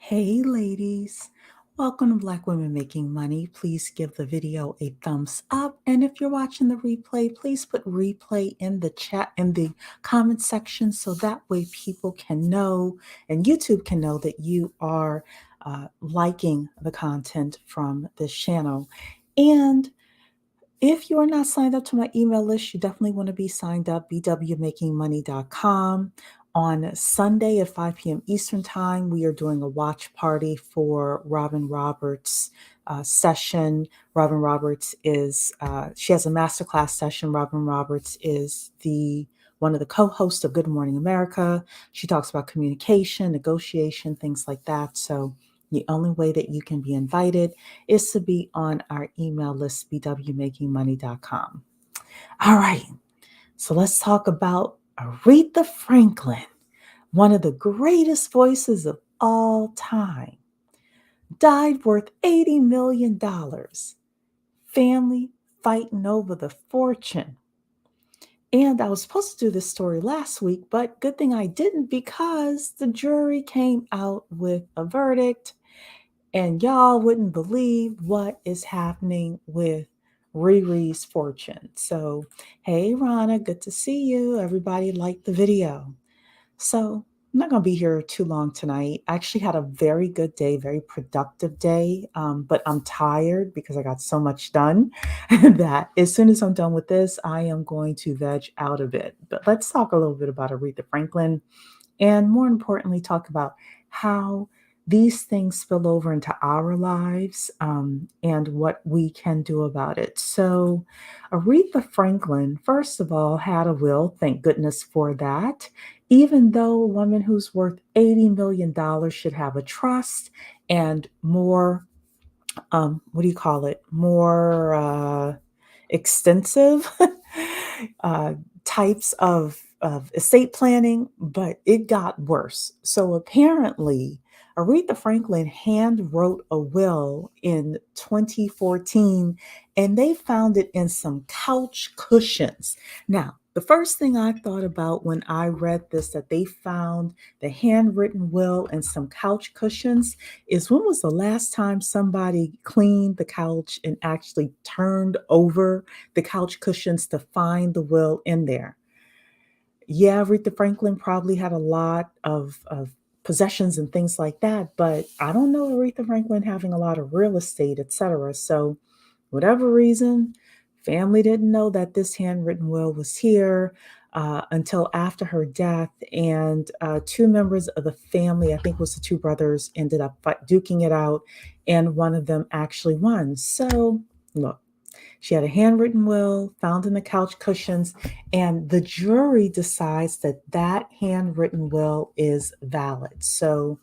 Hey ladies, welcome to Black Women Making Money. Please give the video a thumbs up. And if you're watching the replay, please put replay in the chat, in the comment section, so that way people can know and YouTube can know that you are liking the content from this channel. And if you're not signed up to my email list, you definitely want to be signed up, bwmakingmoney.com. On Sunday at 5 p.m. Eastern Time, we are doing a watch party for Robin Roberts' session. Robin Roberts she has a masterclass session. Robin Roberts is one of the co-hosts of Good Morning America. She talks about communication, negotiation, things like that. So the only way that you can be invited is to be on our email list, bwmakingmoney.com. All right, so let's talk about Aretha Franklin, one of the greatest voices of all time. Died worth $80 million. Family fighting over the fortune. And I was supposed to do this story last week, but good thing I didn't, because the jury came out with a verdict. And y'all wouldn't believe what is happening with Riri's fortune. So, hey, Rana, good to see you. Everybody liked the video. So, I'm not going to be here too long tonight. I actually had a very good day, very productive day, but I'm tired because I got so much done that as soon as I'm done with this, I am going to veg out a bit. But let's talk a little bit about Aretha Franklin, and more importantly, talk about how these things spill over into our lives, and what we can do about it. So, Aretha Franklin, first of all, had a will. Thank goodness for that. Even though a woman who's worth $80 million should have a trust and more, what do you call it? More extensive uh, types of estate planning, but it got worse. So apparently, Aretha Franklin hand wrote a will in 2014, and they found it in some couch cushions. Now, the first thing I thought about when I read this, that they found the handwritten will in some couch cushions, is when was the last time somebody cleaned the couch and actually turned over the couch cushions to find the will in there? Yeah, Aretha Franklin probably had a lot of possessions and things like that, but I don't know Aretha Franklin having a lot of real estate, etc. So, whatever reason, family didn't know that this handwritten will was here until after her death. And two members of the family, I think it was the two brothers, ended up duking it out, and one of them actually won. So, look. She had a handwritten will found in the couch cushions, and the jury decides that that handwritten will is valid. So,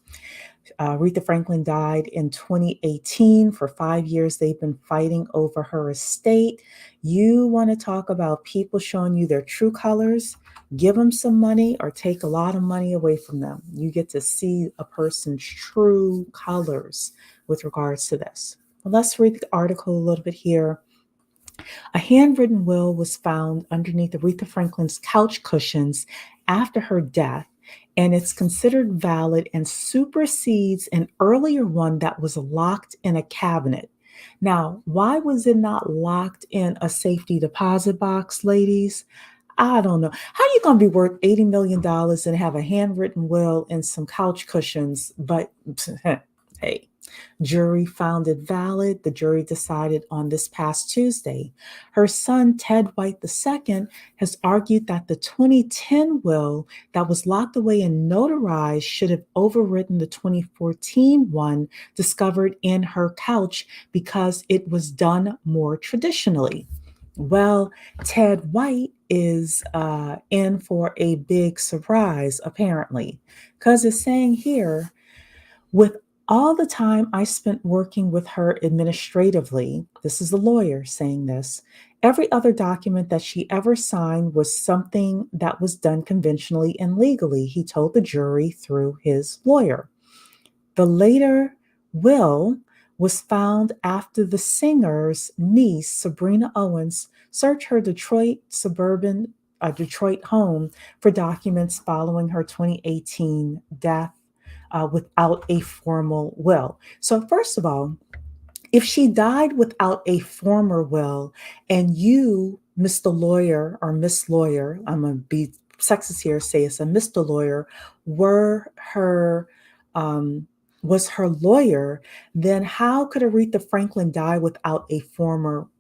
Aretha Franklin died in 2018. For 5 years, they've been fighting over her estate. You want to talk about people showing you their true colors? Give them some money or take a lot of money away from them. You get to see a person's true colors with regards to this. Well, let's read the article a little bit here. A handwritten will was found underneath Aretha Franklin's couch cushions after her death, and it's considered valid and supersedes an earlier one that was locked in a cabinet. Now, why was it not locked in a safety deposit box, ladies? I don't know. How are you going to be worth $80 million and have a handwritten will and some couch cushions? But hey, jury found it valid. The jury decided on this past Tuesday. Her son, Ted White II, has argued that the 2010 will that was locked away and notarized should have overridden the 2014 one discovered in her couch because it was done more traditionally. Well, Ted White is in for a big surprise, apparently, because it's saying here, with all the time I spent working with her administratively, this is the lawyer saying this, every other document that she ever signed was something that was done conventionally and legally, he told the jury through his lawyer. The later will was found after the singer's niece, Sabrina Owens, searched her Detroit home for documents following her 2018 death. without a formal will. So, first of all, if she died without a formal will and you, Mr. Lawyer or Miss Lawyer, I'm going to be sexist here, say it's a Mr. Lawyer, were her, um, was her lawyer, then how could Aretha Franklin die without a formal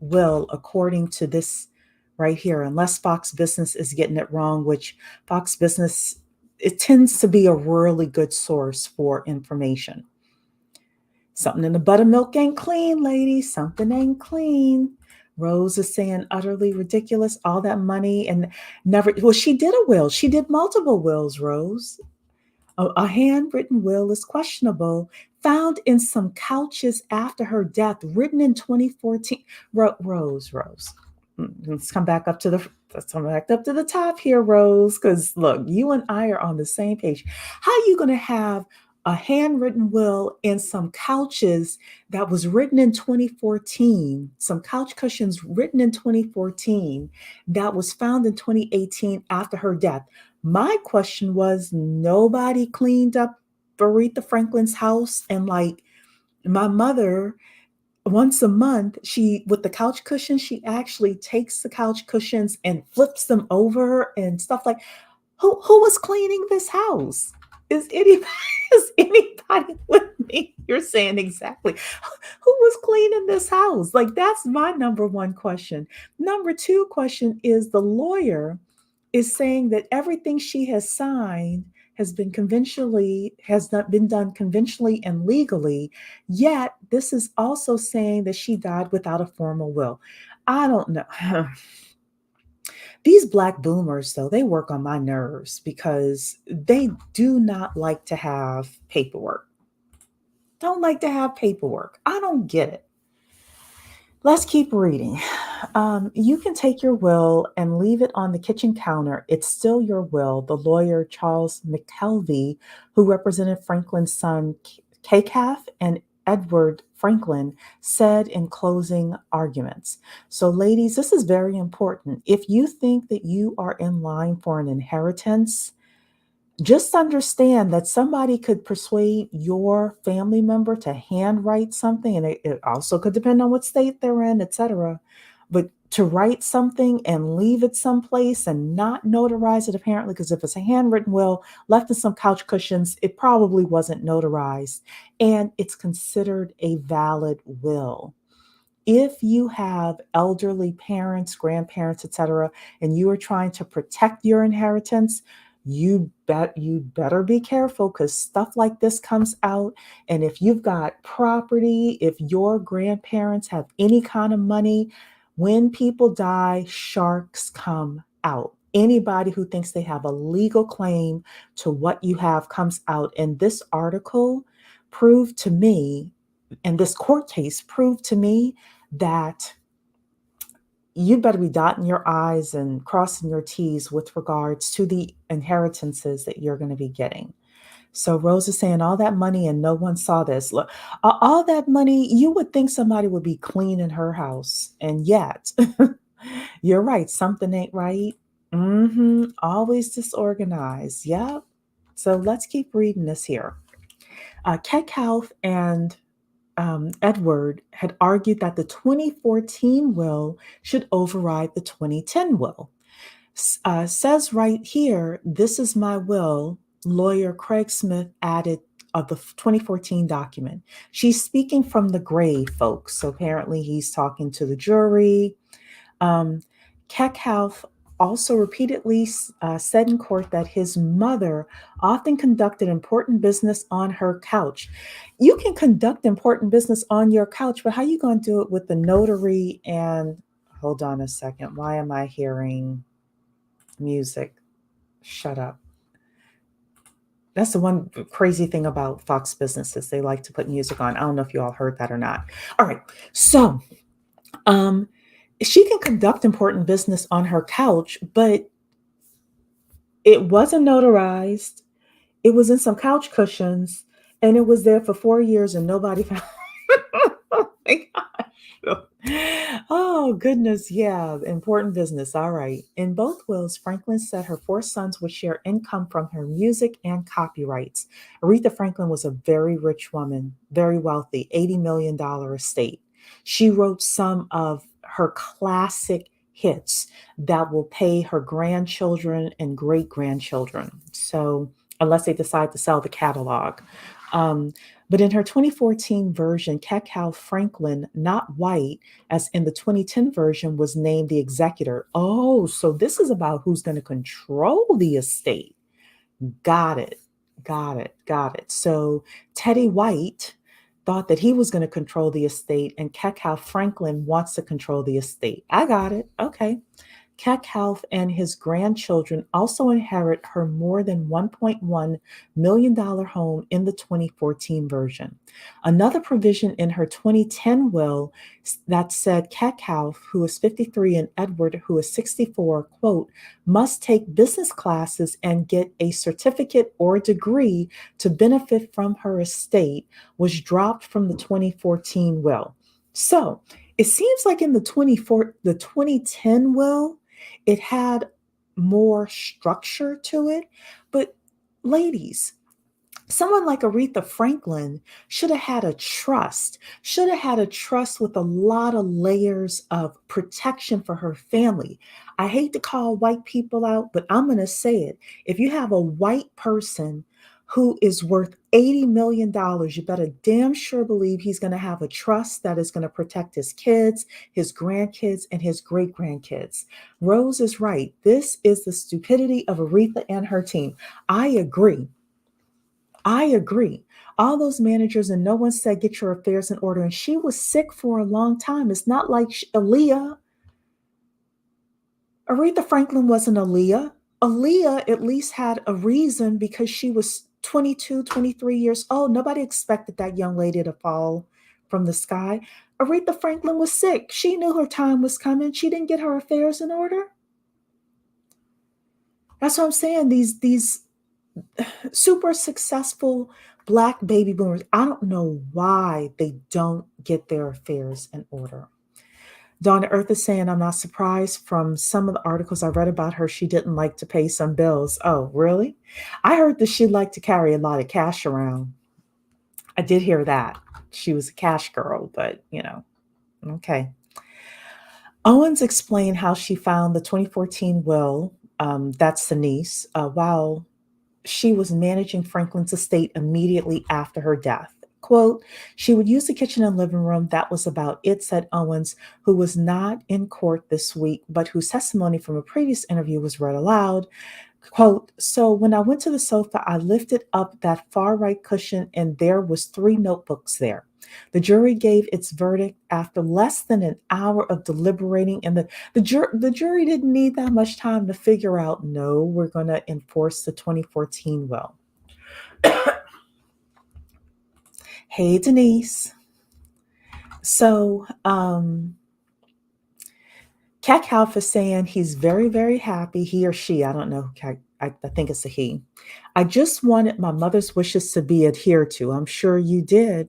will, according to this right here? Unless Fox Business is getting it wrong, which Fox Business, it tends to be a really good source for information. Something in the buttermilk ain't clean, ladies. Something ain't clean. Rose is saying utterly ridiculous. All that money and never. Well, she did a will. She did multiple wills, Rose. A handwritten will is questionable, found in some couches after her death, written in 2014. Rose. Let's come back up to the top here, Rose, because look, you and I are on the same page. How are you going to have a handwritten will in some couches that was written in 2014, some couch cushions written in 2014 that was found in 2018 after her death? My question was, nobody cleaned up Aretha Franklin's house, and like my mother, once a month, she with the couch cushions, she actually takes the couch cushions and flips them over and stuff like. Who was cleaning this house? Is anybody is anybody with me? You're saying exactly. Who was cleaning this house? Like that's my number one question. Number two question is the lawyer is saying that everything she has signed has not been done conventionally and legally, yet this is also saying that she died without a formal will. I don't know. These black boomers, though, they work on my nerves because they do not like to have paperwork. Don't like to have paperwork. I don't get it. Let's keep reading. You can take your will and leave it on the kitchen counter. It's still your will. The lawyer Charles McKelvey, who represented Franklin's son Calf and Edward Franklin, said in closing arguments. So, ladies, this is very important. If you think that you are in line for an inheritance, just understand that somebody could persuade your family member to handwrite something, and it also could depend on what state they're in, etc. But to write something and leave it someplace and not notarize it, apparently, because if it's a handwritten will left in some couch cushions, it probably wasn't notarized, and it's considered a valid will. If you have elderly parents, grandparents, etc., and you are trying to protect your inheritance, you better be careful because stuff like this comes out. And if you've got property, if your grandparents have any kind of money, when people die, sharks come out. Anybody who thinks they have a legal claim to what you have comes out. And this article proved to me, and this court case proved to me that you better be dotting your I's and crossing your T's with regards to the inheritances that you're going to be getting. So Rose is saying all that money and no one saw this. Look, all that money, you would think somebody would be cleaning her house. And yet, you're right, something ain't right. Always disorganized. Yep. So let's keep reading this here. Ketkauf and Edward had argued that the 2014 will should override the 2010 will. Says right here, this is my will, lawyer Craig Smith added of the 2014 document. She's speaking from the grave, folks. So apparently he's talking to the jury. Keckhoff also repeatedly said in court that his mother often conducted important business on her couch. You can conduct important business on your couch, but how are you going to do it with the notary? And hold on a second. Why am I hearing music? Shut up. That's the one crazy thing about Fox businesses. They like to put music on. I don't know if you all heard that or not. All right. So, she can conduct important business on her couch, but it wasn't notarized. It was in some couch cushions, and it was there for 4 years, and nobody found. Oh my God. Oh, goodness. Yeah. Important business. All right. In both wills, Franklin said her four sons would share income from her music and copyrights. Aretha Franklin was a very rich woman, very wealthy, $80 million estate. She wrote some of her classic hits that will pay her grandchildren and great grandchildren. So, unless they decide to sell the catalog. Um, but in her 2014 version, Cacao Franklin, not White, as in the 2010 version, was named the executor. Oh, so this is about who's going to control the estate. Got it. Got it. Got it. So Teddy White thought that he was going to control the estate, and Cacao Franklin wants to control the estate. I got it. Okay. Keckhoff and his grandchildren also inherit her more than $1.1 million home in the 2014 version. Another provision in her 2010 will that said Keckhoff, who is 53, and Edward, who is 64, quote, must take business classes and get a certificate or degree to benefit from her estate, was dropped from the 2014 will. So it seems like in the 2010 will, it had more structure to it. But ladies, someone like Aretha Franklin should have had a trust with a lot of layers of protection for her family. I hate to call white people out, but I'm going to say it. If you have a white person who is worth $80 million, you better damn sure believe he's going to have a trust that is going to protect his kids, his grandkids, and his great grandkids. Rose is right. This is the stupidity of Aretha and her team. I agree. I agree. All those managers, and no one said, get your affairs in order. And she was sick for a long time. It's not like Aaliyah. Aretha Franklin wasn't Aaliyah. Aaliyah at least had a reason because she was 22, 23 years old. Nobody expected that young lady to fall from the sky. Aretha Franklin was sick. She knew her time was coming. She didn't get her affairs in order. That's what I'm saying. These super successful Black baby boomers, I don't know why they don't get their affairs in order. Donna Earth is saying, I'm not surprised from some of the articles I read about her. She didn't like to pay some bills. Oh, really? I heard that she liked to carry a lot of cash around. I did hear that. She was a cash girl, but okay. Owens explained how she found the 2014 will, that's the niece, while she was managing Franklin's estate immediately after her death. Quote, she would use the kitchen and living room. That was about it, said Owens, who was not in court this week, but whose testimony from a previous interview was read aloud. Quote, so when I went to the sofa, I lifted up that far right cushion and there was 3 notebooks there. The jury gave its verdict after less than an hour of deliberating, and the jury didn't need that much time to figure out, no, we're going to enforce the 2014 will. Hey, Denise. So, Cat Calf is saying he's very, very happy, he or she, I don't know, I think it's a he. I just wanted my mother's wishes to be adhered to. I'm sure you did.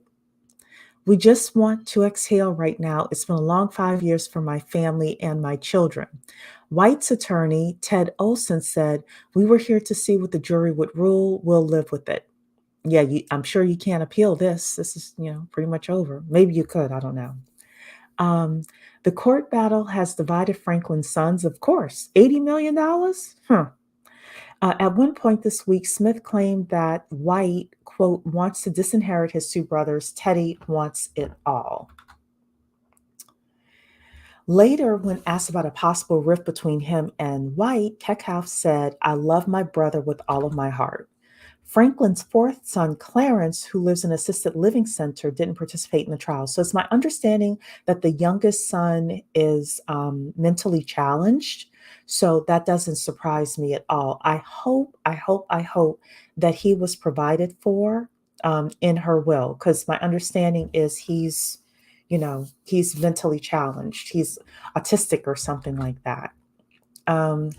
We just want to exhale right now. It's been a long 5 years for my family and my children. White's attorney, Ted Olson, said, we were here to see what the jury would rule. We'll live with it. Yeah, I'm sure you can't appeal this. This is, pretty much over. Maybe you could. I don't know. Um, the court battle has divided Franklin's sons, of course. $80 million? Huh. At one point this week, Smith claimed that White, quote, wants to disinherit his 2 brothers. Teddy wants it all. Later, when asked about a possible rift between him and White, Keckhoff said, I love my brother with all of my heart. Franklin's fourth son, Clarence, who lives in an assisted living center, didn't participate in the trial. So it's my understanding that the youngest son is mentally challenged. So that doesn't surprise me at all. I hope that he was provided for in her will, because my understanding is he's mentally challenged. He's autistic or something like that. Um,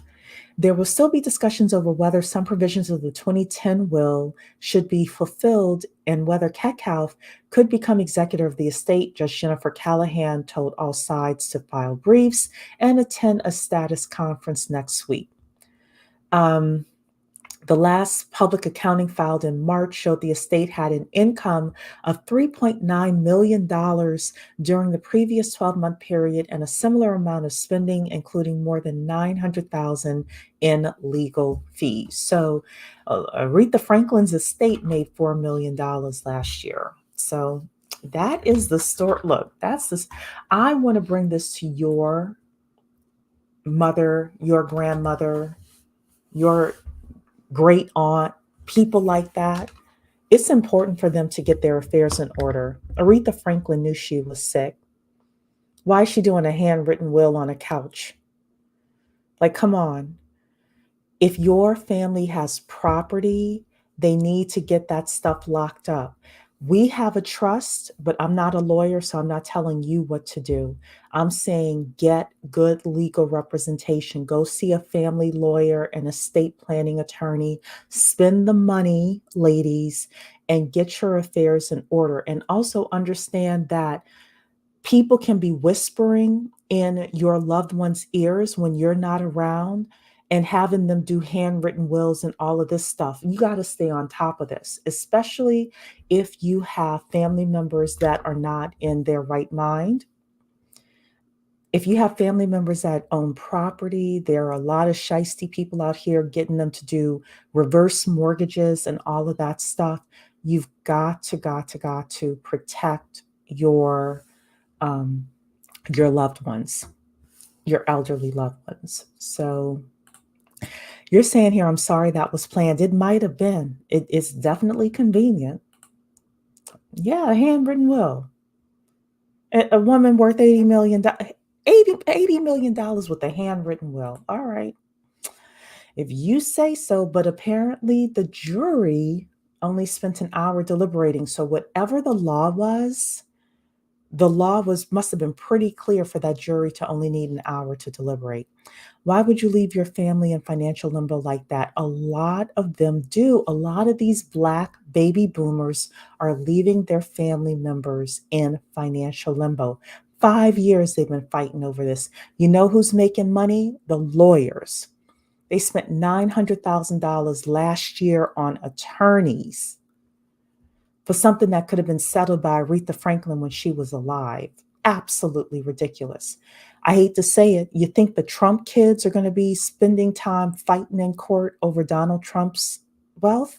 There will still be discussions over whether some provisions of the 2010 will should be fulfilled and whether Ketcalf could become executor of the estate. Judge Jennifer Callahan told all sides to file briefs and attend a status conference next week. Um, the last public accounting filed in March showed the estate had an income of $3.9 million during the previous 12-month period and a similar amount of spending, including more than $900,000 in legal fees. So Aretha Franklin's estate made $4 million last year. So that is the story. Look, that's this. I want to bring this to your mother, your grandmother, your great aunt, people like that. It's important for them to get their affairs in order. Aretha Franklin knew she was sick. Why is she doing a handwritten will on a couch? Like, come on. If your family has property, they need to get that stuff locked up. We have a trust, but I'm not a lawyer, so I'm not telling you what to do. I'm saying get good legal representation. Go see a family lawyer, an estate planning attorney. Spend the money, ladies, and get your affairs in order. And also understand that people can be whispering in your loved one's ears when you're not around and having them do handwritten wills and all of this stuff. You got to stay on top of this, especially if you have family members that are not in their right mind. If you have family members that own property, there are a lot of shisty people out here getting them to do reverse mortgages and all of that stuff. You've got to protect um, your loved ones, your elderly loved ones. So you're saying here, I'm sorry that was planned. It might have been. It's definitely convenient. Yeah, a handwritten will. A woman worth $80 million, $80 million with a handwritten will. All right. If you say so, but apparently the jury only spent an hour deliberating. So whatever the law must have been pretty clear for that jury to only need an hour to deliberate. Why would you leave your family in financial limbo like that? A lot of them do. A lot of these Black baby boomers are leaving their family members in financial limbo. 5 years they've been fighting over this. You know who's making money? The lawyers. They spent $900,000 last year on attorneys for something that could have been settled by Aretha Franklin when she was alive. Absolutely ridiculous. I hate to say it. You think the Trump kids are going to be spending time fighting in court over Donald Trump's wealth?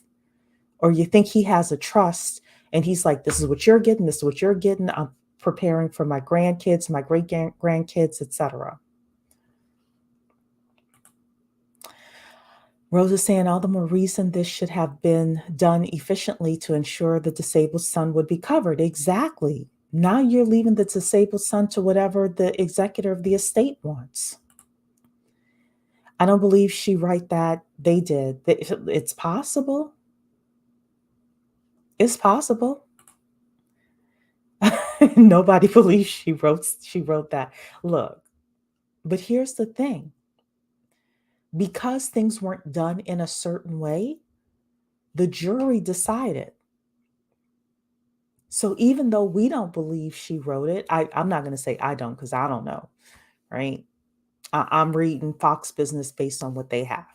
Or you think he has a trust and he's like, this is what you're getting, this is what you're getting. I'm preparing for my grandkids, my great grandkids, etc. Rose is saying all the more reason this should have been done efficiently to ensure the disabled son would be covered. Exactly. Now you're leaving the disabled son to whatever the executor of the estate wants. I don't believe she wrote that. They did. It's possible. It's possible. Nobody believes she wrote that. Look, but here's the thing. Because things weren't done in a certain way, the jury decided. So even though we don't believe she wrote it, I'm not going to say I don't because I don't know, right? I'm reading Fox Business based on what they have.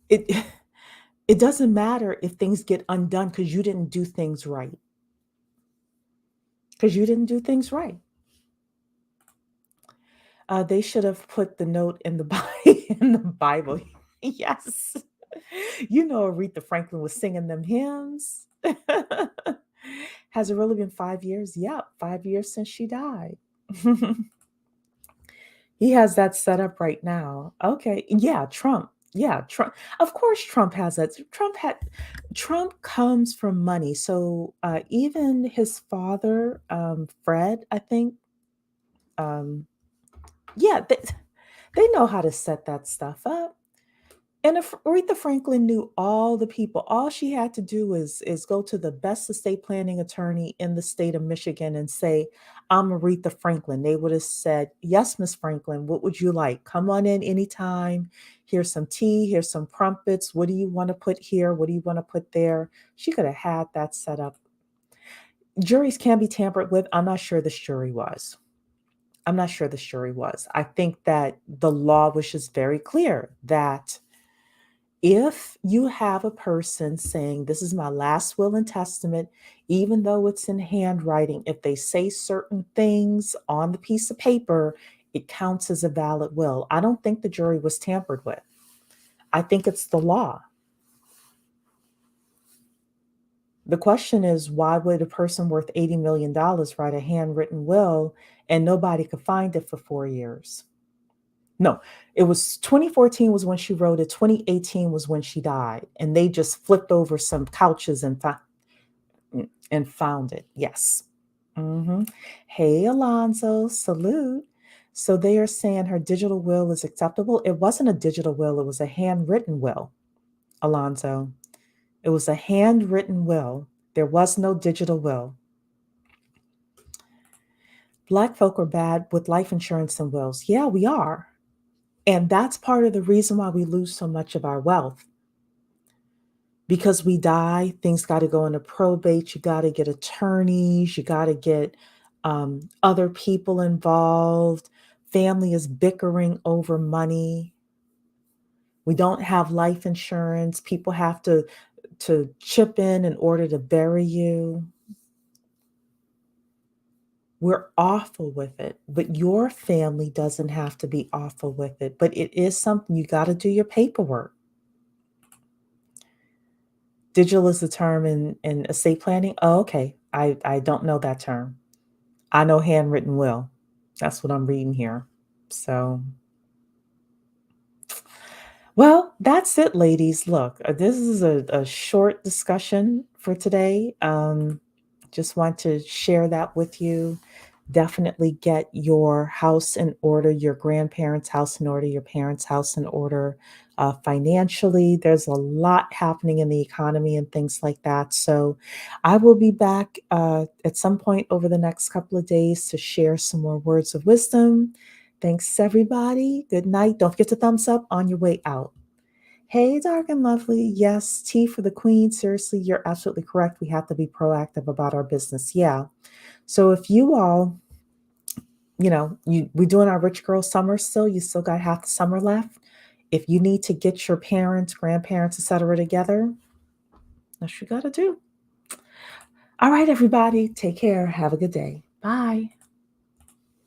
It it doesn't matter if things get undone because you didn't do things right. Because you didn't do things right. They should have put the note in the in the Bible. Yes. You know Aretha Franklin was singing them hymns. Has it really been 5 years? Yep, 5 years since she died. He has that set up right now. Okay. Yeah, Trump. Yeah, Trump. Of course Trump has that. Trump comes from money. So even his father, Fred, I think, um, yeah, they know how to set that stuff up. And if Aretha Franklin knew all the people, all she had to do is go to the best estate planning attorney in the state of Michigan and say, "I'm Aretha Franklin." They would have said, "Yes, Miss Franklin, what would you like? Come on in anytime. Here's some tea, here's some crumpets. What do you want to put here? What do you want to put there?" She could have had that set up. Juries can be tampered with. I'm not sure this jury was. I'm not sure this jury was. I think that the law was just very clear that if you have a person saying, "This is my last will and testament," even though it's in handwriting, if they say certain things on the piece of paper, it counts as a valid will. I don't think the jury was tampered with. I think it's the law. The question is, why would a person worth $80 million write a handwritten will and nobody could find it for 4 years? No, it was 2014 was when she wrote it. 2018 was when she died. And they just flipped over some couches and found it. Yes. Hmm. Hey, Alonzo, salute. So they are saying her digital will is acceptable. It wasn't a digital will, it was a handwritten will, Alonzo. It was a handwritten will. There was no digital will. Black folk are bad with life insurance and wills. Yeah, we are. And that's part of the reason why we lose so much of our wealth. Because we die, things got to go into probate. You got to get attorneys. You got to get other people involved. Family is bickering over money. We don't have life insurance. People have to chip in order to bury you. We're awful with it, but your family doesn't have to be awful with it. But it is something you got to do your paperwork. Digital is the term in estate planning. Oh, okay. I don't know that term. I know handwritten will. That's what I'm reading here. So, well, that's it, ladies. Look, this is a short discussion for today. Just want to share that with you. Definitely get your house in order, your grandparents' house in order, your parents' house in order. Financially, there's a lot happening in the economy and things like that. So, I will be back at some point over the next couple of days to share some more words of wisdom. Thanks, everybody. Good night. Don't forget to thumbs up on your way out. Hey, dark and lovely. Yes, tea for the queen. Seriously, you're absolutely correct. We have to be proactive about our business. Yeah. So if you all, we're doing our rich girl summer still. You still got half the summer left. If you need to get your parents, grandparents, etc. together, that's what you got to do. All right, everybody. Take care. Have a good day. Bye.